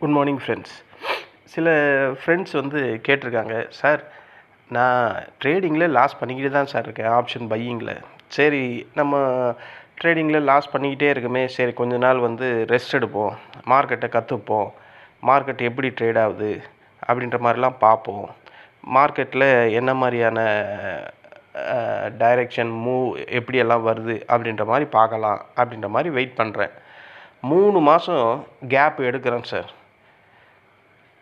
Good morning friends. சில friends வந்து கேட்டிருக்காங்க, சார் நான் ட்ரேடிங்கில் லாஸ் பண்ணிக்கிட்டு தான் சார் இருக்கேன், ஆப்ஷன் பையிங்கில். சரி, நம்ம ட்ரேடிங்கில் லாஸ் பண்ணிக்கிட்டே இருக்குமே, சரி கொஞ்ச நாள் வந்து ரெஸ்ட் எடுப்போம், மார்க்கெட்டை கற்றுப்போம், மார்க்கெட் எப்படி ட்ரேட் ஆகுது அப்படின்ற மாதிரிலாம் பார்ப்போம், மார்க்கெட்டில் என்ன மாதிரியான டைரெக்ஷன் மூவ் எப்படியெல்லாம் வருது அப்படின்ற மாதிரி பார்க்கலாம் அப்படின்ற மாதிரி வெயிட் பண்ணுறேன். 3 மாதம் கேப் எடுக்கிறேன் சார்.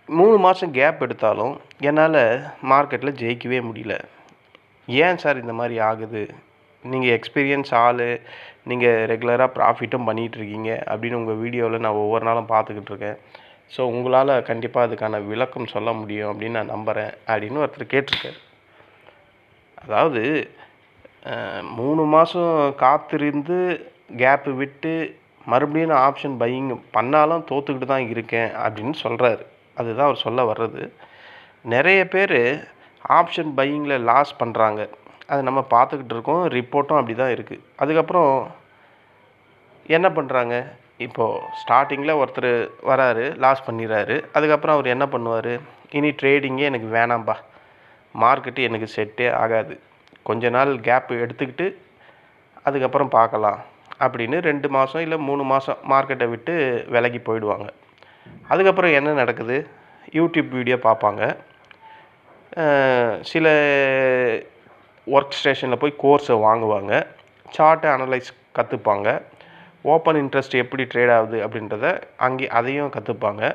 3 மாதம் கேப் எடுத்தாலும் என்னால் மார்க்கெட்டில் ஜெயிக்கவே முடியல. ஏன் சார் இந்த மாதிரி ஆகுது? நீங்கள் எக்ஸ்பீரியன்ஸ் ஆள், நீங்கள் ரெகுலராக ப்ராஃபிட்டும் பண்ணிகிட்ருக்கீங்க அப்படின்னு உங்கள் வீடியோவில் நான் ஒவ்வொரு நாளும் பார்த்துக்கிட்டு இருக்கேன். ஸோ உங்களால் கண்டிப்பாக அதுக்கான விளக்கம் சொல்ல முடியும் அப்படின்னு நான் நம்புகிறேன் அப்படின்னு ஒருத்தர் கேட்டிருக்கார். அதாவது 3 மாதம் காத்திருந்து கேப்பு விட்டு மறுபடியும் நான் ஆப்ஷன் பையிங் பண்ணாலும் தோற்றுக்கிட்டு தான் இருக்கேன் அப்படின்னு சொல்கிறாரு. அதுதான் அவர் சொல்ல வர்றது. நிறைய பேர் ஆப்ஷன் பையிங்கில் லாஸ் பண்ணுறாங்க, அது நம்ம பார்த்துக்கிட்டு இருக்கோம், ரிப்போர்ட்டும் அப்படி தான் இருக்குது. அதுக்கப்புறம் என்ன பண்ணுறாங்க? இப்போது ஸ்டார்டிங்கில் ஒருத்தர் வராரு, லாஸ் பண்ணிடுறாரு. அதுக்கப்புறம் அவர் என்ன பண்ணுவார்? இனி ட்ரேடிங்கே எனக்கு வேணாம்பா, மார்க்கெட்டு எனக்கு செட்டே ஆகாது, கொஞ்ச நாள் கேப் எடுத்துக்கிட்டு அதுக்கப்புறம் பார்க்கலாம் அப்படின்னு 2 மாதம் இல்லை 3 மாதம் மார்க்கெட்டை விட்டு விலகி போயிடுவாங்க. அதுக்கப்புறம் என்ன நடக்குது? யூடியூப் வீடியோ பார்ப்பாங்க, சில ஒர்க் ஸ்டேஷனில் போய் கோர்ஸை வாங்குவாங்க, சார்ட்டை அனலைஸ் கற்றுப்பாங்க, ஓப்பன் இன்ட்ரெஸ்ட் எப்படி ட்ரேட் ஆகுது அப்படின்றத அதையும் கற்றுப்பாங்க,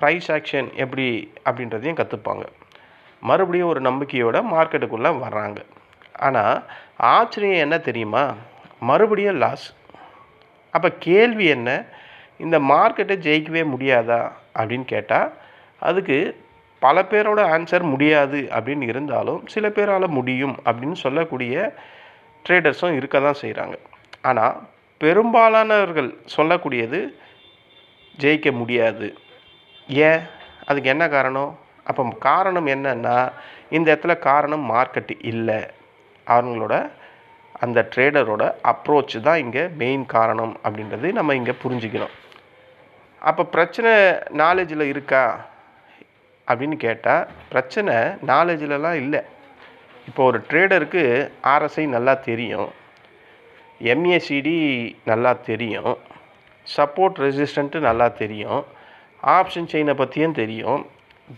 ப்ரைஸ் ஆக்ஷன் எப்படி அப்படின்றதையும் கற்றுப்பாங்க. மறுபடியும் ஒரு நம்பிக்கையோட மார்க்கெட்டுக்குள்ளே வர்றாங்க. ஆனால் ஆச்சரியம் என்ன தெரியுமா? மறுபடியும் லாஸ். அப்போ கேள்வி என்ன? இந்த மார்க்கெட்டை ஜெயிக்கவே முடியாதா அப்படின்னு கேட்டால், அதுக்கு பல பேரோட ஆன்சர் முடியாது அப்படின்னு இருந்தாலும் சில பேரால் முடியும் அப்படின்னு சொல்லக்கூடிய ட்ரேடர்ஸும் இருக்க தான் செய்கிறாங்க. ஆனால் பெரும்பாலானவர்கள் சொல்லக்கூடியது ஜெயிக்க முடியாது. ஏன்? அதுக்கு என்ன காரணம்? அப்போ காரணம் என்னன்னா, இந்த இடத்துல காரணம் மார்க்கெட்டு இல்லை, அவங்களோட அந்த ட்ரேடரோட அப்ரோச் தான் இங்கே மெயின் காரணம் அப்படின்றது நம்ம இங்கே புரிஞ்சுக்கணும். அப்போ பிரச்சனை நாலேஜில் இருக்கா அப்படின்னு கேட்டால், பிரச்சனை நாலேஜிலலாம் இல்லை. இப்போ ஒரு ட்ரேடருக்கு ஆர்எஸ்ஐ நல்லா தெரியும், எம்ஏசிடி நல்லா தெரியும், சப்போர்ட் ரெசிஸ்டண்ட்டு நல்லா தெரியும், ஆப்ஷன் செயினை பற்றியும் தெரியும்,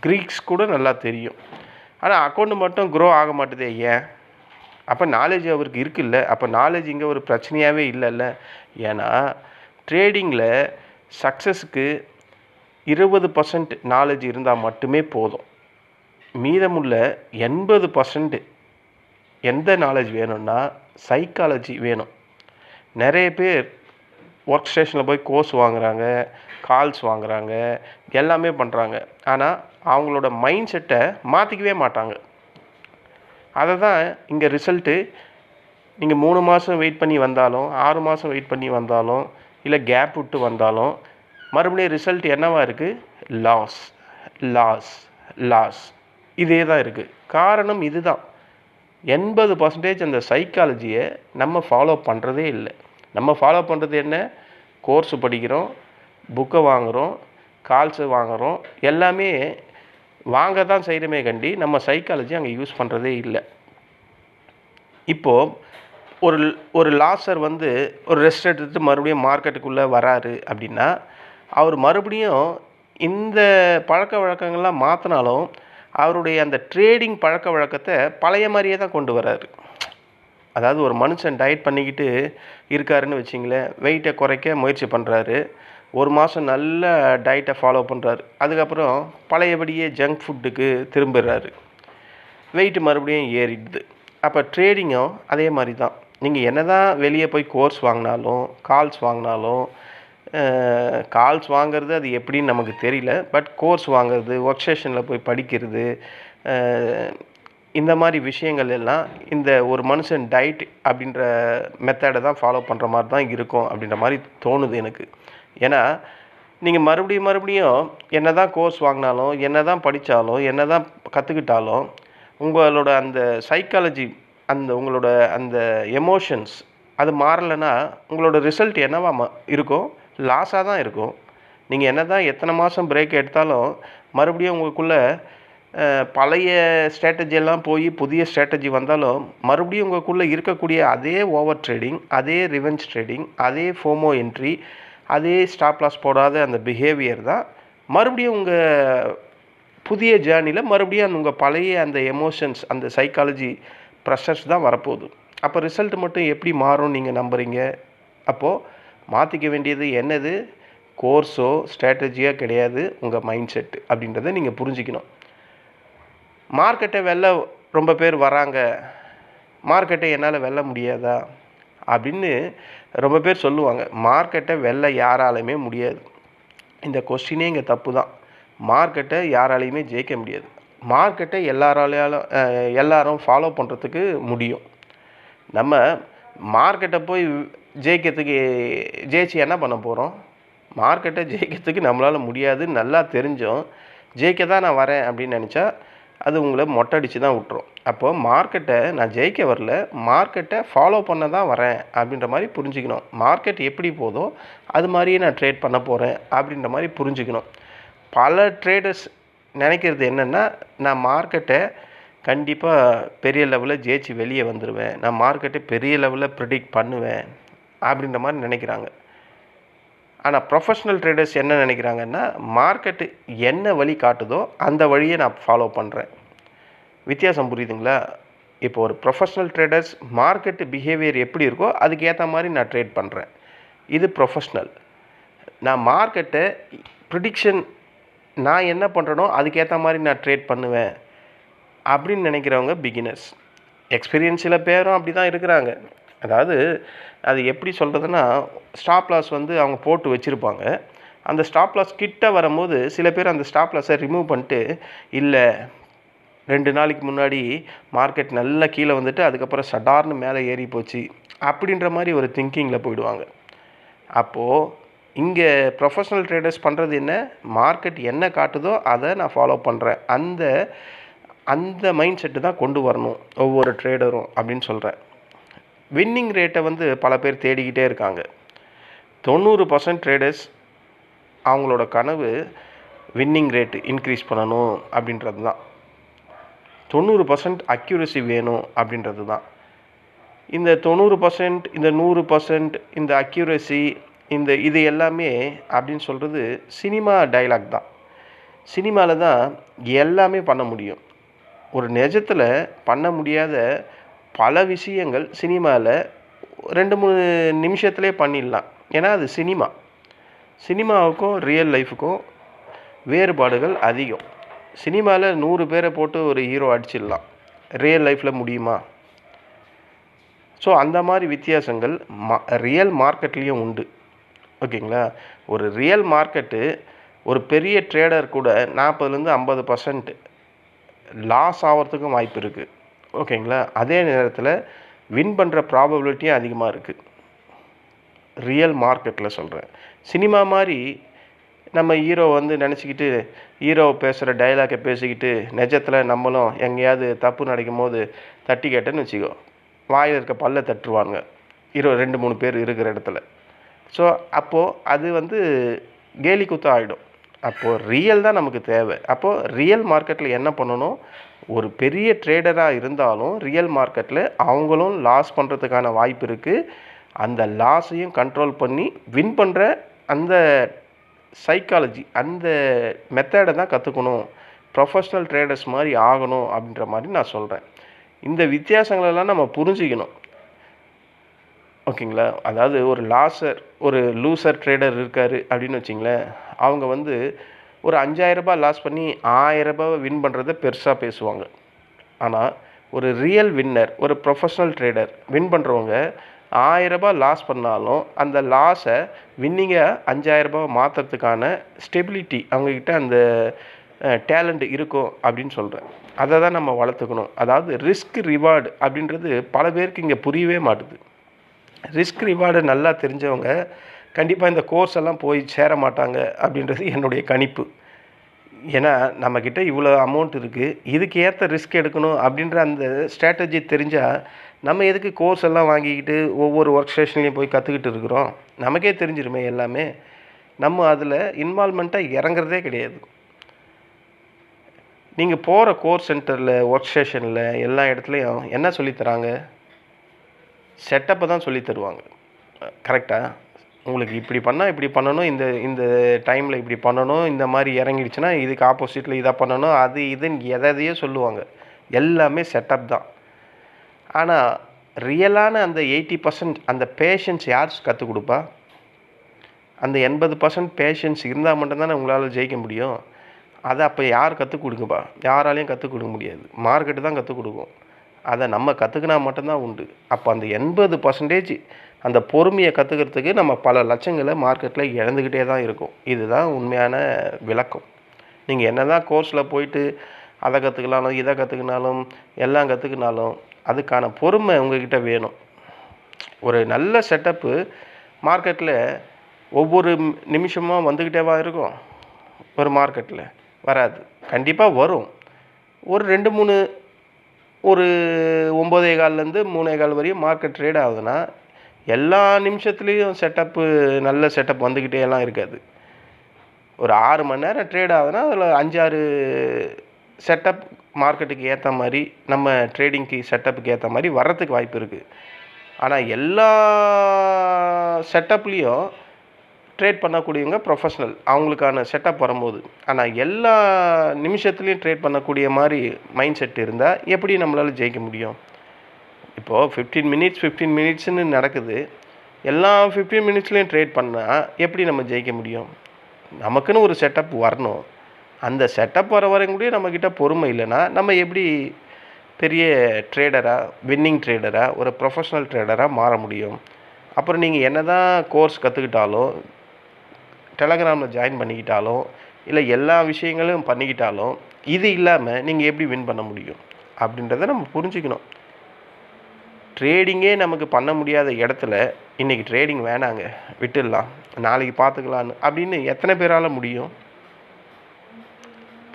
க்ரீக்ஸ் கூட நல்லா தெரியும். ஆனால் அக்கௌண்ட் மட்டும் க்ரோ ஆக மாட்டுதே, ஏன்? அப்போ நாலேஜ் அவருக்கு இருக்குல்ல, அப்போ நாலேஜ் இங்கே ஒரு பிரச்சனையாகவே இல்லைல்ல. ஏன்னா ட்ரேடிங்கில் சக்ஸஸுக்கு 20% நாலேஜ் இருந்தால் மட்டுமே போதும். மீதமுள்ள 80% எந்த நாலேஜ் வேணும்னா சைக்காலஜி வேணும். நிறைய பேர் ஒர்க் ஸ்டேஷனில் போய் கோர்ஸ் வாங்குகிறாங்க, கால்ஸ் வாங்குகிறாங்க, எல்லாமே பண்ணுறாங்க. ஆனால் அவங்களோட மைண்ட் செட்டை மாற்றிக்கவே மாட்டாங்க. அதை தான் இங்கே ரிசல்ட்டு. நீங்கள் 3 மாதம் வெயிட் பண்ணி வந்தாலும், 6 மாதம் வெயிட் பண்ணி வந்தாலும், இல்லை கேப் விட்டு வந்தாலும் மறுபடியும் ரிசல்ட் என்னவா இருக்குது? Loss, loss, loss. இதே தான் இருக்குது. காரணம் இது தான். 80% அந்த சைக்காலஜியை நம்ம ஃபாலோ பண்ணுறதே இல்லை. நம்ம ஃபாலோ பண்ணுறது என்ன? கோர்ஸு படிக்கிறோம், புக்கை வாங்குகிறோம், கால்ஸு வாங்குகிறோம், எல்லாமே வாங்க தான் செய்கிறோமே கண்டி நம்ம சைக்காலஜி அங்கே யூஸ் பண்ணுறதே இல்லை. இப்போது ஒரு லாஸர் வந்து ஒரு ரெஸ்ட் எடுத்துட்டு மறுபடியும் மார்க்கெட்டுக்குள்ளே வராரு அப்படின்னா, அவர் மறுபடியும் இந்த பழக்க வழக்கங்கள்லாம் மாற்றினாலும் அவருடைய அந்த ட்ரேடிங் பழக்க வழக்கத்தை பழைய மாதிரியே தான் கொண்டு வராரு. அதாவது ஒரு மனுஷன் டயட் பண்ணிக்கிட்டு இருக்காருன்னு வச்சிங்களேன், வெயிட்டை குறைக்க முயற்சி பண்ணுறாரு, 1 மாதம் நல்ல டயட்டை ஃபாலோ பண்ணுறாரு, அதுக்கப்புறம் பழையபடியே ஜங்க் ஃபுட்டுக்கு திரும்பிடுறாரு, வெயிட்டு மறுபடியும் ஏறிடுது. அப்போ ட்ரேடிங்கும் அதே மாதிரி தான். நீங்கள் என்ன தான் வெளியே போய் கோர்ஸ் வாங்கினாலும், கால்ஸ் வாங்கினாலும், கால்ஸ் வாங்கிறது அது எப்படின்னு நமக்கு தெரியல, பட் கோர்ஸ் வாங்கிறது, ஒர்க் ஸ்டேஷனில் போய் படிக்கிறது, இந்த மாதிரி விஷயங்கள் எல்லாம் இந்த ஒரு மனுஷன் டயட் அப்படின்ற மெத்தடை தான் ஃபாலோ பண்ணுற மாதிரி தான் இருக்கும் அப்படின்ற மாதிரி தோணுது எனக்கு. ஏன்னா நீங்கள் மறுபடியும் என்ன தான் கோர்ஸ் வாங்கினாலும், என்ன தான் படித்தாலும், என்ன தான் கற்றுக்கிட்டாலும், உங்களோட அந்த சைக்காலஜி, உங்களோட அந்த எமோஷன்ஸ் அது மாறலைன்னா உங்களோட ரிசல்ட் என்னவா இருக்கும்? லாஸாக தான் இருக்கும். நீங்கள் என்ன தான் எத்தனை மாதம் பிரேக் எடுத்தாலும் மறுபடியும் உங்களுக்குள்ளே பழைய ஸ்ட்ராட்டஜியெல்லாம் போய் புதிய ஸ்ட்ராட்டஜி வந்தாலும் மறுபடியும் உங்களுக்குள்ளே இருக்கக்கூடிய அதே ஓவர் ட்ரேடிங், அதே ரிவெஞ்ச் ட்ரேடிங், அதே ஃபோமோ என்ட்ரி, அதே ஸ்டாப் லாஸ் போடாத அந்த பிஹேவியர் தான் மறுபடியும் உங்கள் புதிய ஜேர்னியில் மறுபடியும் உங்கள் பழைய அந்த எமோஷன்ஸ், அந்த சைக்காலஜி ப்ரெஷர்ஸ் தான் வரப்போகுது. அப்போ ரிசல்ட் மட்டும் எப்படி மாறும் நீங்கள் நம்புகிறீங்க? அப்போது மாற்றிக்க வேண்டியது என்னது? கோர்ஸோ ஸ்ட்ராட்டஜியோ கிடையாது, உங்கள் மைண்ட் செட்டு அப்படின்றத நீங்கள் புரிஞ்சுக்கணும். மார்க்கெட்டை வெல்ல ரொம்ப பேர் வராங்க, மார்க்கெட்டை என்னால் வெல்ல முடியாதா அப்படின்னு ரொம்ப பேர் சொல்லுவாங்க. மார்க்கெட்டை வெல்ல யாராலையுமே முடியாது. இந்த கொஸ்டினே இங்கே தப்பு தான். மார்க்கெட்டை யாராலையுமே ஜெயிக்க முடியாது. மார்க்கெட்டை எல்லாரும் ஃபாலோ பண்ணுறதுக்கு முடியும். நம்ம மார்க்கெட்டை போய் ஜெயிச்சு என்ன பண்ண போகிறோம்? மார்க்கெட்டை ஜெயிக்கிறதுக்கு நம்மளால் முடியாதுன்னு நல்லா தெரிஞ்சும் ஜெயிக்க தான் நான் வரேன் அப்படின்னு நினச்சா அது உங்களை மொட்டடிச்சு தான் விட்டுரும். அப்போது மார்க்கெட்டை நான் ஜெயிக்க வரல, மார்க்கெட்டை ஃபாலோ பண்ண தான் வரேன் அப்படின்ற மாதிரி புரிஞ்சுக்கணும். மார்க்கெட் எப்படி போதோ அது மாதிரியே நான் ட்ரேட் பண்ண போகிறேன் அப்படின்ற மாதிரி புரிஞ்சுக்கணும். பல ட்ரேடர்ஸ் நினைக்கிறது என்னென்னா, நான் மார்க்கெட்டை கண்டிப்பாக பெரிய லெவலில் ஜெயிச்சு வெளியே வந்துடுவேன், நான் மார்க்கெட்டை பெரிய லெவலில் ப்ரிடிக்ட் பண்ணுவேன் அப்படின்ற மாதிரி நினைக்கிறாங்க. ஆனால் ப்ரொஃபஷ்னல் ட்ரேடர்ஸ் என்ன நினைக்கிறாங்கன்னா, மார்க்கெட்டு என்ன வழி காட்டுதோ அந்த வழியை நான் ஃபாலோ பண்ணுறேன். வித்தியாசம் புரியுதுங்களா? இப்போ ஒரு ப்ரொஃபஷ்னல் ட்ரேடர்ஸ் மார்க்கெட்டு பிஹேவியர் எப்படி இருக்கோ அதுக்கு ஏற்ற மாதிரி நான் ட்ரேட் பண்ணுறேன். இது ப்ரொஃபஷ்னல். நான் மார்க்கெட்டை ப்ரிடிக்ஷன் நான் என்ன பண்ணுறனோ அதுக்கேற்ற மாதிரி நான் ட்ரேட் பண்ணுவேன் அப்படின்னு நினைக்கிறவங்க பிகினர்ஸ். எக்ஸ்பீரியன்ஸ் சில பேரும் அப்படி தான் இருக்கிறாங்க. அதாவது அது எப்படி சொல்கிறதுனா, ஸ்டாப் லாஸ் அவங்க போட்டு வச்சுருப்பாங்க. அந்த ஸ்டாப் லாஸ் கிட்ட வரும்போது சில பேர் அந்த ஸ்டாப் லாஸை ரிமூவ் பண்ணிட்டு, இல்லை 2 நாளைக்கு முன்னாடி மார்க்கெட் நல்லா கீழே வந்துட்டு அதுக்கப்புறம் சடார்னு மேலே ஏறி போச்சு அப்படின்ற மாதிரி ஒரு திங்கிங்கில் போயிடுவாங்க. அப்போது இங்கே ப்ரொஃபஷ்னல் ட்ரேடர்ஸ் பண்ணுறது என்ன? மார்க்கெட் என்ன காட்டுதோ அதை நான் ஃபாலோ பண்ணுறேன். அந்த மைண்ட் செட்டு தான் கொண்டு வரணும் ஒவ்வொரு ட்ரேடரும் அப்படின்னு சொல்கிறேன். வின்னிங் ரேட்டை பல பேர் தேடிக்கிட்டே இருக்காங்க. 90% ட்ரேடர்ஸ் அவங்களோட கனவு வின்னிங் ரேட்டு இன்க்ரீஸ் பண்ணணும் அப்படின்றது தான். 90% அக்யூரசி வேணும் அப்படின்றது தான். இந்த 90%, இந்த 100%, இந்த அக்யூரசி, இது எல்லாமே அப்படின்னு சொல்கிறது சினிமா டைலாக் தான். சினிமாவில் தான் எல்லாமே பண்ண முடியும். ஒரு நிஜத்தில் பண்ண முடியாத பல விஷயங்கள் சினிமாவில் 2-3 நிமிஷத்துலேயே பண்ணிடலாம். ஏன்னா அது சினிமா. சினிமாவுக்கும் ரியல் லைஃபுக்கும் வேறுபாடுகள் அதிகம். சினிமாவில் 100 பேரை போட்டு ஒரு ஹீரோ அடிச்சிடலாம், ரியல் லைஃப்பில் முடியுமா? ஸோ அந்த மாதிரி வித்தியாசங்கள் ரியல் மார்க்கெட்லேயும் உண்டு. ஓகேங்களா? ஒரு ரியல் மார்க்கெட்டு ஒரு பெரிய ட்ரேடர் கூட 40-50% லாஸ் ஆகிறதுக்கும் வாய்ப்பு இருக்குது. ஓகேங்களா? அதே நேரத்தில் வின் பண்ணுற ப்ராபபிலிட்டியும் அதிகமாக இருக்குது. ரியல் மார்க்கெட்டில் சொல்கிறேன். சினிமா மாதிரி நம்ம ஹீரோ நினச்சிக்கிட்டு ஹீரோ பேசுகிற டைலாக்கை பேசிக்கிட்டு நிஜத்தில் நம்மளும் எங்கேயாவது தப்பு நடக்கும் போது தட்டி கேட்டேன்னு வச்சுக்கோ, வாயில் இருக்க பல்ல தட்டுருவாங்க 2-3 பேர் இருக்கிற இடத்துல. ஸோ அப்போது அது கேலி குத்தம் ஆகிடும். அப்போது ரியல் தான் நமக்கு தேவை. அப்போது ரியல் மார்க்கெட்டில் என்ன பண்ணணும்? ஒரு பெரிய ட்ரேடராக இருந்தாலும் ரியல் மார்க்கெட்டில் அவங்களும் லாஸ் பண்ணுறதுக்கான வாய்ப்பு இருக்குது. அந்த லாஸையும் கண்ட்ரோல் பண்ணி வின் பண்ணுற அந்த சைக்காலஜி, அந்த மெத்தடை தான் கற்றுக்கணும். ப்ரொஃபஷ்னல் ட்ரேடர்ஸ் மாதிரி ஆகணும் அப்படின்ற மாதிரி நான் சொல்கிறேன். இந்த வித்தியாசங்களெல்லாம் நம்ம புரிஞ்சுக்கணும். ஓகேங்களா? அதாவது ஒரு லூசர் ட்ரேடர் இருக்கார் அப்படின்னு வச்சிங்களேன். அவங்க ஒரு 5000 ரூபாய் லாஸ் பண்ணி 1000 ரூபாவை வின் பண்ணுறத பெருசாக பேசுவாங்க. ஆனால் ஒரு ரியல் வின்னர், ஒரு ப்ரொஃபஷ்னல் ட்ரேடர் வின் பண்ணுறவங்க 1000 ரூபாய் லாஸ் பண்ணாலும் அந்த லாஸை வின்னிங்காக 5000 ரூபாவை மாற்றுறதுக்கான ஸ்டெபிலிட்டி அவங்கக்கிட்ட அந்த டேலண்ட் இருக்கும் அப்படின்னு சொல்கிறேன். அதை தான் நம்ம வளர்த்துக்கணும். அதாவது ரிஸ்க் ரிவார்டு அப்படின்றது பல பேருக்கு இங்கே புரியவே மாட்டுது. ரிஸ்க் ரிவார்டு நல்லா தெரிஞ்சவங்க கண்டிப்பாக இந்த கோர்ஸ் எல்லாம் போய் சேர மாட்டாங்க அப்படின்றது என்னுடைய கணிப்பு. ஏன்னா நம்மக்கிட்ட இவ்வளோ அமௌண்ட் இருக்குது, இதுக்கு ஏற்ற ரிஸ்க் எடுக்கணும் அப்படின்ற அந்த ஸ்ட்ராட்டஜி தெரிஞ்சால் நம்ம எதுக்கு கோர்ஸ் எல்லாம் வாங்கிக்கிட்டு ஒவ்வொரு ஒர்க் ஸ்டேஷன்லேயும் போய் கற்றுக்கிட்டு இருக்கிறோம்? நமக்கே தெரிஞ்சிருமே எல்லாமே. நம்ம அதில் இன்வால்மெண்ட்டாக இறங்குறதே கிடையாது. நீங்கள் போகிற கோர்ஸ் சென்டரில், ஒர்க் ஸ்டேஷனில் எல்லா இடத்துலையும் என்ன சொல்லித்தராங்க? செட்டப்பை தான் சொல்லி தருவாங்க. கரெக்டாக? உங்களுக்கு இப்படி பண்ணால் இப்படி பண்ணணும், இந்த இந்த டைமில் இப்படி பண்ணணும், இந்த மாதிரி இறங்கிடுச்சுன்னா இதுக்கு ஆப்போசிட்டில் இதை பண்ணணும், அது இதுன்னு எதையோ சொல்லுவாங்க. எல்லாமே செட்டப் தான். ஆனால் ரியலான அந்த 80% அந்த பேஷன்ஸ் யார் கற்றுக் கொடுப்பா? அந்த 80% பேஷன்ஸ் இருந்தால் மட்டும்தானே உங்களால் ஜெயிக்க முடியும். அதை அப்போ யார் கற்றுக் கொடுக்குப்பா? யாராலையும் கற்றுக் கொடுக்க முடியாது. மார்க்கெட்டு தான் கற்றுக் கொடுக்கும். அதை நம்ம கற்றுக்கினா மட்டும்தான் உண்டு. அப்போ அந்த 80% அந்த பொறுமையை கற்றுக்கிறதுக்கு நம்ம பல லட்சங்களை மார்க்கெட்டில் இழந்துக்கிட்டே தான் இருக்கும். இதுதான் உண்மையான விளக்கம். நீங்கள் என்ன தான் கோர்ஸில் போயிட்டு அதை கற்றுக்கினாலும், இதை கற்றுக்கினாலும், எல்லாம் கற்றுக்கினாலும் அதுக்கான பொறுமை உங்கள்கிட்ட வேணும். ஒரு நல்ல செட்டப்பு மார்க்கெட்டில் ஒவ்வொரு நிமிஷமும் வந்துக்கிட்டேவா இருக்கும்? ஒரு மார்க்கெட்டில் வராது. கண்டிப்பாக வரும். ஒரு 2-3 ஒரு 9:15 3:15 வரையும் மார்க்கெட் ட்ரேட் ஆகுதுன்னா எல்லா நிமிஷத்துலேயும் செட்டப்பு நல்ல செட்டப் வந்துக்கிட்டே எல்லாம் இருக்காது. ஒரு 6 மணி நேரம் ட்ரேட் ஆகுதுன்னா அதில் 5-6 செட்டப் மார்க்கெட்டுக்கு ஏற்ற மாதிரி, நம்ம ட்ரேடிங்க்கு செட்டப்புக்கு ஏற்ற மாதிரி வர்றதுக்கு வாய்ப்பு இருக்குது. ஆனால் எல்லா செட்டப்லேயும் ட்ரேட் பண்ணக்கூடியவங்க ப்ரொஃபஷ்னல், அவங்களுக்கான செட்டப் வரும்போது. ஆனால் எல்லா நிமிஷத்துலேயும் ட்ரேட் பண்ணக்கூடிய மாதிரி மைண்ட் செட் இருந்தால் எப்படி நம்மளால் ஜெயிக்க முடியும்? இப்போது 15 மினிட்ஸ்னு நடக்குது. எல்லா 15 மினிட்ஸ்லேயும் ட்ரேட் பண்ணால் எப்படி நம்ம ஜெயிக்க முடியும்? நமக்குன்னு ஒரு செட்டப் வரணும். அந்த செட்டப் வர வரையும் கூட நம்மக்கிட்ட பொறுமை இல்லைன்னா நம்ம எப்படி பெரிய ட்ரேடராக, வின்னிங் ட்ரேடராக, ஒரு ப்ரொஃபஷ்னல் ட்ரேடராக மாற முடியும்? அப்புறம் நீங்கள் என்ன தான் கோர்ஸ் கற்றுக்கிட்டாலும், டெலகிராமில் ஜாயின் பண்ணிக்கிட்டாலும், இல்லை எல்லா விஷயங்களும் பண்ணிக்கிட்டாலும், இது இல்லாமல் நீங்கள் எப்படி வின் பண்ண முடியும் அப்படின்றத நம்ம புரிஞ்சுக்கணும். ட்ரேடிங்கே நமக்கு பண்ண முடியாத இடத்துல இன்றைக்கி ட்ரேடிங் வேணாங்க, விட்டுடலாம், நாளைக்கு பார்த்துக்கலான்னு அப்படின்னு எத்தனை பேரால் முடியும்?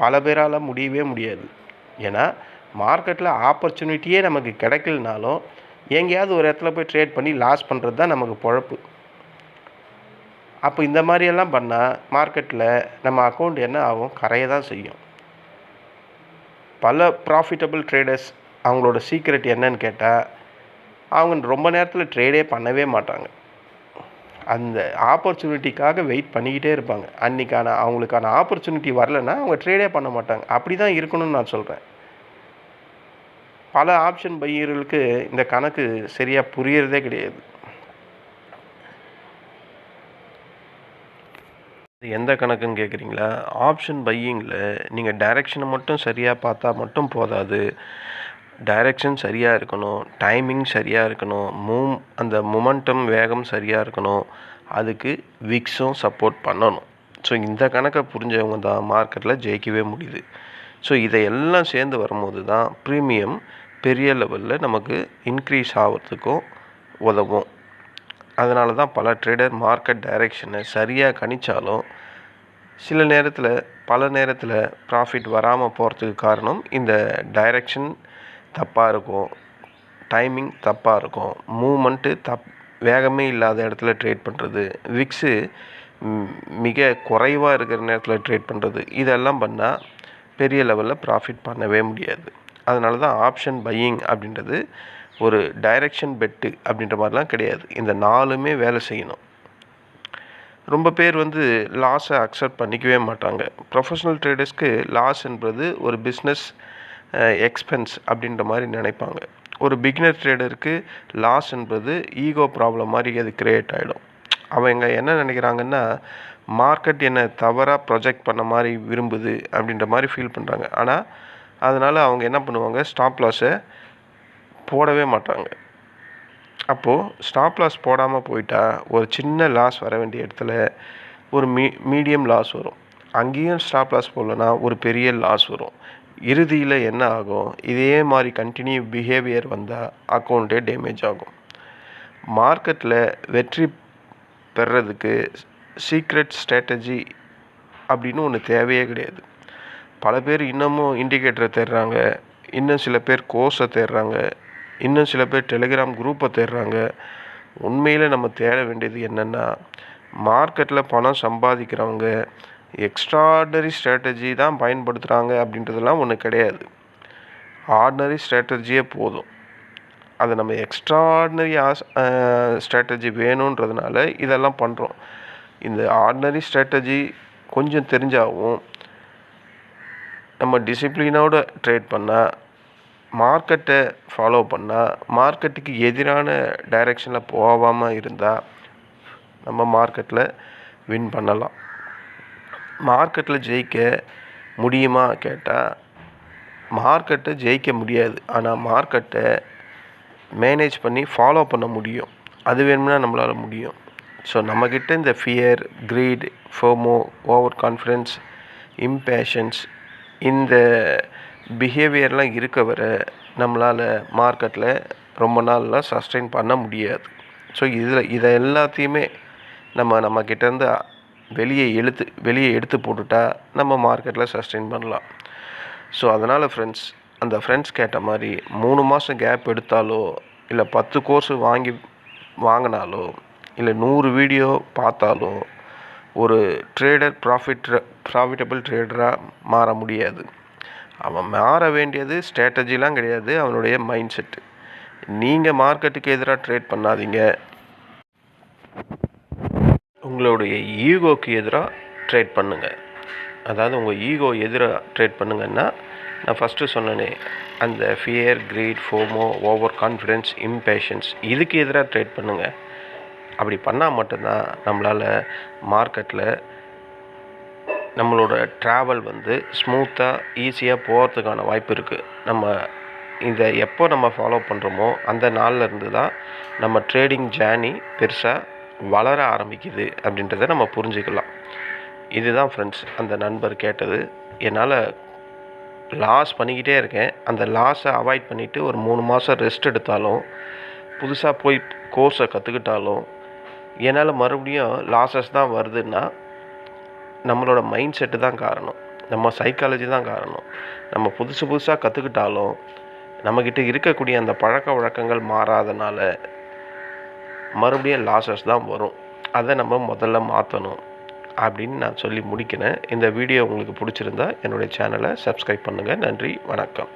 பல பேரால் முடியவே முடியாது. ஏன்னா மார்க்கெட்டில் ஆப்பர்ச்சுனிட்டியே நமக்கு கிடைக்கலனாலும் எங்கேயாவது ஒரு இடத்துல போய் ட்ரேட் பண்ணி லாஸ் பண்ணுறது தான் நமக்கு பொழப்பு. அப்போ இந்த மாதிரியெல்லாம் பண்ணால் மார்க்கெட்டில் நம்ம அக்கௌண்ட் என்ன ஆகும்? கரைய தான் செய்யும். பல ப்ராஃபிட்டபிள் ட்ரேடர்ஸ் அவங்களோட சீக்ரெட் என்னன்னு கேட்டால், அவங்க ரொம்ப நேரத்தில் ட்ரேடே பண்ணவே மாட்டாங்க. அந்த ஆப்பர்ச்சுனிட்டிக்காக வெயிட் பண்ணிக்கிட்டே இருப்பாங்க. அன்றைக்கான அவங்களுக்கான ஆப்பர்ச்சுனிட்டி வரலைன்னா அவங்க ட்ரேடே பண்ண மாட்டாங்க. அப்படி தான் இருக்கணும்னு நான் சொல்கிறேன். பல ஆப்ஷன் பையர்களுக்கு இந்த கணக்கு சரியாக புரியறதே கிடையாது. எந்த கணக்குன்னு கேட்குறீங்களா? ஆப்ஷன் பையிங்கில் நீங்கள் டைரெக்ஷனை மட்டும் சரியாக பார்த்தா மட்டும் போதாது. டைரெக்ஷன் சரியாக இருக்கணும், டைமிங் சரியாக இருக்கணும், அந்த மொமெண்டம் வேகம் சரியாக இருக்கணும், அதுக்கு விக்ஸும் சப்போர்ட் பண்ணணும். ஸோ இந்த கணக்கை புரிஞ்சவங்க தான் மார்க்கெட்டில் ஜெயிக்கவே முடியுது. ஸோ இதையெல்லாம் சேர்ந்து வரும்போது தான் ப்ரீமியம் பெரிய லெவலில் நமக்கு இன்க்ரீஸ் ஆகிறதுக்கும் உதவும். அதனால தான் பல ட்ரேடர் மார்க்கெட் டைரெக்ஷனை சரியாக கணிச்சாலும் பல நேரத்தில் ப்ராஃபிட் வராமல் போகிறதுக்கு காரணம் இந்த டைரெக்ஷன் தப்பாக இருக்கும், டைமிங் தப்பாக இருக்கும், மூமெண்ட்டு வேகமே இல்லாத இடத்துல ட்ரேட் பண்ணுறது, விக்ஸு மிக குறைவாக இருக்கிற நேரத்தில் ட்ரேட் பண்ணுறது, இதெல்லாம் பண்ணால் பெரிய லெவலில் ப்ராஃபிட் பண்ணவே முடியாது. அதனால தான் ஆப்ஷன் பையிங் அப்படின்றது ஒரு டைரெக்ஷன் பெட்டு அப்படின்ற மாதிரிலாம் கிடையாது. இந்த 4மே வேலை செய்யணும். ரொம்ப பேர் லாஸை அக்செப்ட் பண்ணிக்கவே மாட்டாங்க. ப்ரொஃபஷ்னல் ட்ரேடர்ஸ்க்கு லாஸ் என்பது ஒரு பிஸ்னஸ் எக்ஸ்பென்ஸ் அப்படின்ற மாதிரி நினைப்பாங்க. ஒரு பிகினர் ட்ரேடருக்கு லாஸ் என்பது ஈகோ ப்ராப்ளம் மாதிரி அது க்ரியேட் ஆகிடும். அவங்க என்ன நினைக்கிறாங்கன்னா, மார்க்கெட் என்னை தவறாக ப்ரொஜெக்ட் பண்ண மாதிரி விரும்புது அப்படின்ற மாதிரி ஃபீல் பண்ணுறாங்க. ஆனால் அதனால் அவங்க என்ன பண்ணுவாங்க, ஸ்டாப் லாஸை போடவே மாட்டாங்க. அப்போது ஸ்டாப் லாஸ் போடாமல் போயிட்டா ஒரு சின்ன லாஸ் வர வேண்டிய இடத்துல ஒரு மீடியம் லாஸ் வரும். அங்கேயும் ஸ்டாப் லாஸ் போடலன்னா ஒரு பெரிய லாஸ் வரும். இறுதியில் என்ன ஆகும்? இதே மாதிரி கண்டினியூ பிஹேவியர் வந்தால் அக்கௌண்ட்டே டேமேஜ் ஆகும். மார்க்கெட்டில் வெற்றி பெறுறதுக்கு சீக்ரெட் ஸ்ட்ராட்டஜி அப்படின்னு ஒன்று தேவையே கிடையாது. பல பேர் இன்னமும் இண்டிகேட்டரை தேடுறாங்க, இன்னும் சில பேர் கோர்ஸை தேடுறாங்க, இன்னும் சில பேர் டெலிகிராம் குரூப்பை தேடுறாங்க. உண்மையில் நம்ம தேட வேண்டியது என்னென்னா, மார்க்கெட்டில் பணம் சம்பாதிக்கிறவங்க எக்ஸ்ட்ராடனரி ஸ்ட்ராட்டஜி தான் பயன்படுத்துகிறாங்க அப்படின்றதெல்லாம் ஒன்று கிடையாது. ஆர்டினரி ஸ்ட்ராட்டஜியே போதும். அது நம்ம எக்ஸ்ட்ராடனரி ஸ்ட்ராட்டஜி வேணுன்றதுனால இதெல்லாம் பண்ணுறோம். இந்த ஆர்டினரி ஸ்ட்ராட்டஜி கொஞ்சம் தெரிஞ்சாகவும் நம்ம டிசிப்ளினோடு ட்ரேட் பண்ணால், மார்க்கெட்டை ஃபாலோ பண்ணால், மார்க்கெட்டுக்கு எதிரான டைரெக்ஷனில் போகாமல் இருந்தால் நம்ம மார்க்கெட்டில் வின் பண்ணலாம். மார்க்கெட்டில் ஜெயிக்க முடியுமா கேட்டால், மார்க்கெட்டை ஜெயிக்க முடியாது. ஆனால் மார்க்கெட்டை மேனேஜ் பண்ணி ஃபாலோ பண்ண முடியும். அது வேணும்னா நம்மளால் முடியும். ஸோ நம்மக்கிட்ட இந்த fear, greet, FM, over confidence, impatiens இந்த பிஹேவியர்லாம் இருக்க வர நம்மளால் மார்க்கெட்டில் ரொம்ப நாள்லாம் சஸ்டெயின் பண்ண முடியாது. ஸோ இதை எல்லாத்தையுமே நம்மக்கிட்டேருந்து வெளியே எடுத்து போட்டுட்டா நம்ம மார்க்கெட்டில் சஸ்டெயின் பண்ணலாம். ஸோ அதனால் ஃப்ரெண்ட்ஸ், அந்த ஃப்ரெண்ட்ஸ் கேட்ட மாதிரி 3 மாதம் கேப் எடுத்தாலோ, இல்லை 10 கோர்ஸு வாங்கினாலோ, இல்லை 100 வீடியோ பார்த்தாலோ ஒரு ட்ரேடர் ப்ராஃபிட்டபிள் ட்ரேடராக மாற முடியாது. அவன் மாற வேண்டியது ஸ்ட்ராட்டஜிலாம் கிடையாது, அவனுடைய மைண்ட் செட்டு. நீங்கள் மார்க்கெட்டுக்கு எதிராக ட்ரேட் பண்ணாதீங்க, உங்களுடைய ஈகோக்கு எதிராக ட்ரேட் பண்ணுங்கள். அதாவது உங்கள் ஈகோ எதிராக ட்ரேட் பண்ணுங்கன்னா, நான் ஃபஸ்ட்டு சொன்னேனே, அந்த fear, greet, FM, over confidence, impatiens இதுக்கு எதிராக ட்ரேட் பண்ணுங்கள். அப்படி பண்ணால் மட்டும்தான் நம்மளால் மார்க்கெட்டில் நம்மளோட ட்ராவல் ஸ்மூத்தாக, ஈஸியாக போகிறதுக்கான வாய்ப்பு இருக்குது. நம்ம இதை எப்போ நம்ம ஃபாலோ பண்ணுறோமோ அந்த நாள்லேருந்து தான் நம்ம ட்ரேடிங் ஜேர்னி பெருசாக வளர ஆரம்பிக்குது அப்படின்றத நம்ம புரிஞ்சுக்கலாம். இதுதான் ஃப்ரெண்ட்ஸ் அந்த நண்பர் கேட்டது. என்னால் லாஸ் பண்ணிக்கிட்டே இருக்கேன். அந்த லாஸை அவாய்ட் பண்ணிவிட்டு ஒரு 3 மாதம் ரெஸ்ட் எடுத்தாலும், புதுசாக போய் கோர்ஸை கற்றுக்கிட்டாலும் என்னால் மறுபடியும் லாஸஸ் தான் வருதுன்னா நம்மளோட மைண்ட் செட்டு தான் காரணம், நம்ம சைக்காலஜி தான் காரணம். நம்ம புதுசாக கற்றுக்கிட்டாலும் நம்மக்கிட்ட இருக்கக்கூடிய அந்த பழக்க வழக்கங்கள் மாறாதனால மறுபடியும் லாஸஸ் தான் வரும். அதை நம்ம முதல்ல மாற்றணும் அப்படின்னு நான் சொல்லி முடிக்கிறேன். இந்த வீடியோ உங்களுக்கு பிடிச்சிருந்தா என்னுடைய சேனலை சப்ஸ்கிரைப் பண்ணுங்கள். நன்றி, வணக்கம்.